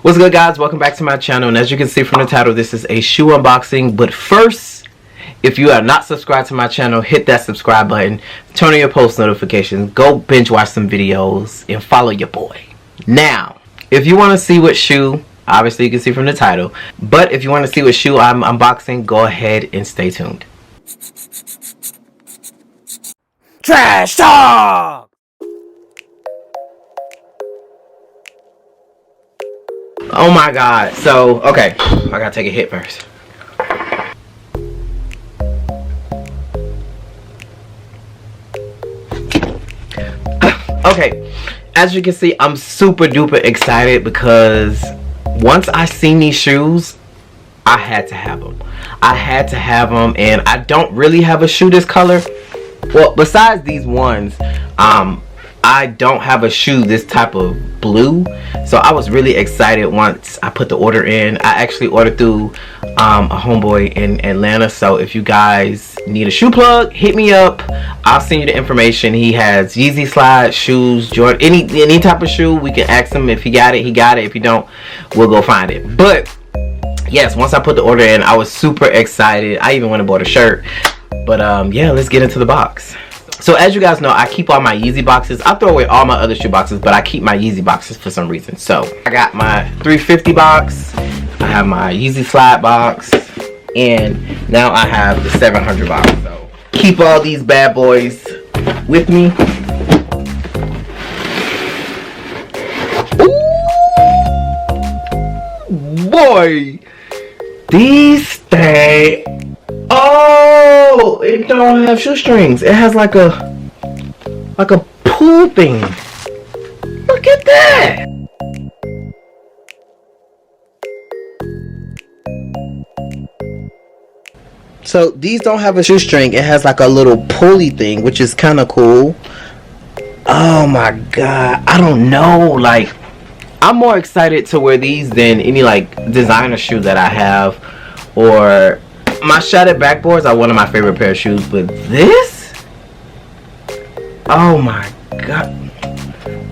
What's good, guys? Welcome back to my channel, and as you can see from the title, this is a shoe unboxing. But first, if you are not subscribed to my channel, hit that subscribe button, turn on your post notifications, go binge watch some videos, and follow your boy. Now, if you want to see what shoe, obviously you can see from the title, but if you want to see what shoe I'm unboxing, go ahead and stay tuned. Trash talk! Oh my god. So, okay, I gotta take a hit first. Okay, as you can see, I'm super duper excited because once I seen these shoes, I had to have them. I had to have them, and I don't really have a shoe this color. Well, besides these ones, I don't have a shoe this type of blue, so I was really excited once I put the order in. I actually ordered through a homeboy in Atlanta, so if you guys need a shoe plug, hit me up. I'll send you the information. He has Yeezy slides, shoes, Jordan, any type of shoe. We can ask him if he got it, he got it. If you don't, we'll go find it. But yes, once I put the order in, I was super excited. I even went and bought a shirt. But yeah, let's get into the box. So as you guys know, I keep all my Yeezy boxes. I throw away all my other shoe boxes, but I keep my Yeezy boxes for some reason. So I got my 350 box, I have my Yeezy slide box, and now I have the 700 box. So keep all these bad boys with me. Ooh, boy, these things. Oh, it don't have shoestrings. It has like a pool thing. Look at that. So these don't have a shoestring. It has like a little pulley thing, which is kind of cool. Oh my god, I don't know. Like, I'm more excited to wear these than any like designer shoe that I have, or my shattered backboards are one of my favorite pair of shoes, but this, oh my god,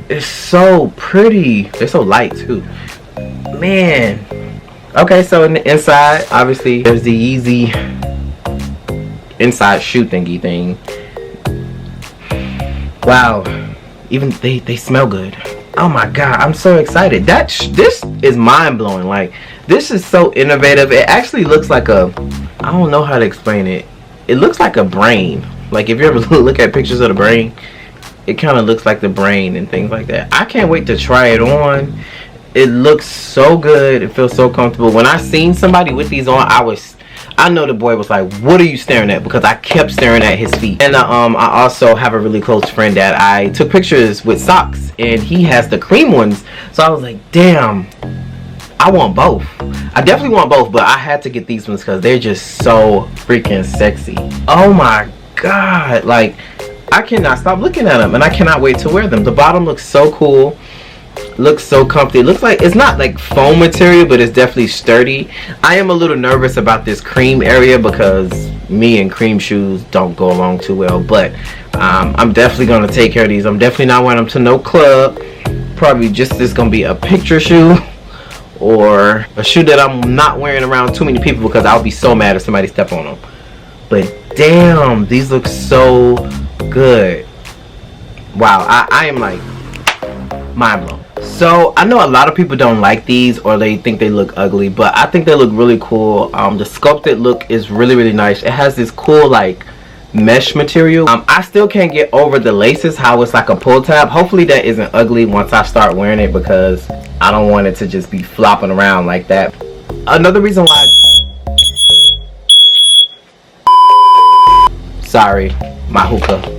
it's so pretty. They're so light too, man. Okay, so in the inside, obviously there's the Yeezy inside shoe thingy thing. Wow, even they smell good. Oh my god, I'm so excited. This is mind-blowing. Like, this is so innovative. It actually looks like a, I don't know how to explain it. It looks like a brain. Like, if you ever look at pictures of the brain, it kind of looks like the brain and things like that. I can't wait to try it on. It looks so good. It feels so comfortable. When I seen somebody with these on, I know the boy was like, what are you staring at? Because I kept staring at his feet. And I also have a really close friend that I took pictures with socks, and he has the cream ones. So I was like, damn, I want both. I definitely want both, but I had to get these ones because they're just so freaking sexy. Oh my god, like, I cannot stop looking at them, and I cannot wait to wear them. The bottom looks so cool. Looks so comfy. It looks like it's not like foam material, but it's definitely sturdy. I am a little nervous about this cream area because me and cream shoes don't go along too well, but I'm definitely going to take care of these. I'm definitely not wearing them to no club. Probably just this going to be a picture shoe, or a shoe that I'm not wearing around too many people because I'll be so mad if somebody step on them. But damn, these look so good. Wow, I am like mind blown. So I know a lot of people don't like these, or they think they look ugly, but I think they look really cool. The sculpted look is really nice. It has this cool like mesh material. I still can't get over the laces, how it's like a pull tab. Hopefully that isn't ugly once I start wearing it, because I don't want it to just be flopping around like that. Another reason why, sorry, my hookah.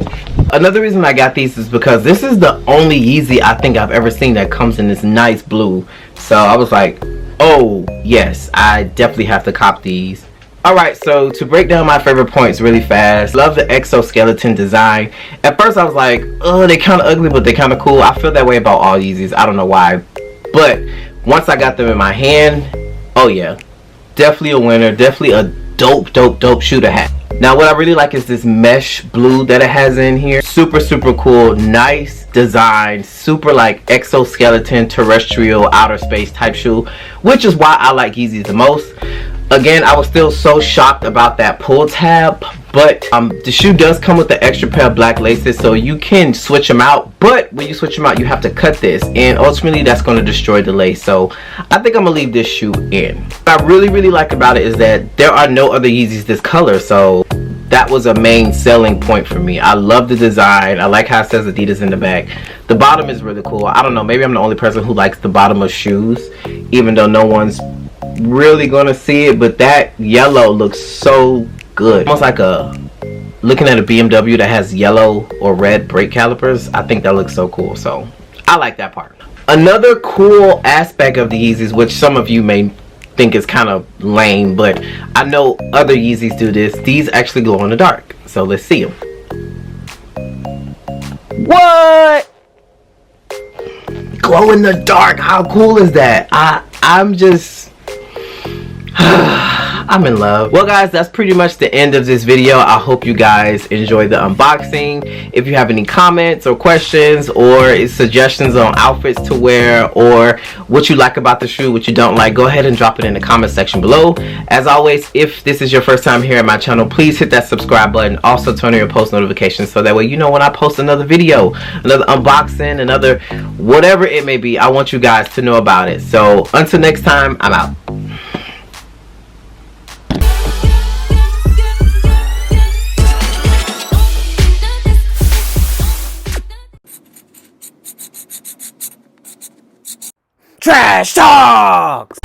Another reason I got these is because this is the only Yeezy I think I've ever seen that comes in this nice blue. So I was like, oh yes, I definitely have to cop these. Alright, so to break down my favorite points really fast, love the exoskeleton design. At first I was like, oh, they're kind of ugly, but they're kind of cool. I feel that way about all Yeezys, I don't know why. But once I got them in my hand, oh yeah, definitely a winner, definitely a dope shoe to have. Now what I really like is this mesh blue that it has in here. Super cool, nice design, super like exoskeleton, terrestrial, outer space type shoe, which is why I like Yeezys the most. Again, I was still so shocked about that pull tab, but the shoe does come with the extra pair of black laces, so you can switch them out. But when you switch them out, you have to cut this, and ultimately that's going to destroy the lace. So I think I'm gonna leave this shoe in. What I really like about it is that there are no other Yeezys this color, so that was a main selling point for me. I love the design. I like how it says Adidas in the back. The bottom is really cool. I don't know, maybe I'm the only person who likes the bottom of shoes, even though no one's really gonna see it, but that yellow looks so good. Almost like looking at a BMW that has yellow or red brake calipers. I think that looks so cool, so I like that part. Another cool aspect of the Yeezys, which some of you may think is kind of lame, but I know other Yeezys do this, these actually glow in the dark. So let's see them. What? Glow in the dark, how cool is that? I'm just I'm in love. Well guys, that's pretty much the end of this video. I hope you guys enjoyed the unboxing. If you have any comments or questions or suggestions on outfits to wear, or what you like about the shoe, what you don't like, go ahead and drop it in the comment section below. As always, if this is your first time here at my channel, please hit that subscribe button. Also turn on your post notifications so that way you know when I post another video, another unboxing, another whatever it may be. I want you guys to know about it. So until next time, I'm out. Trash talk!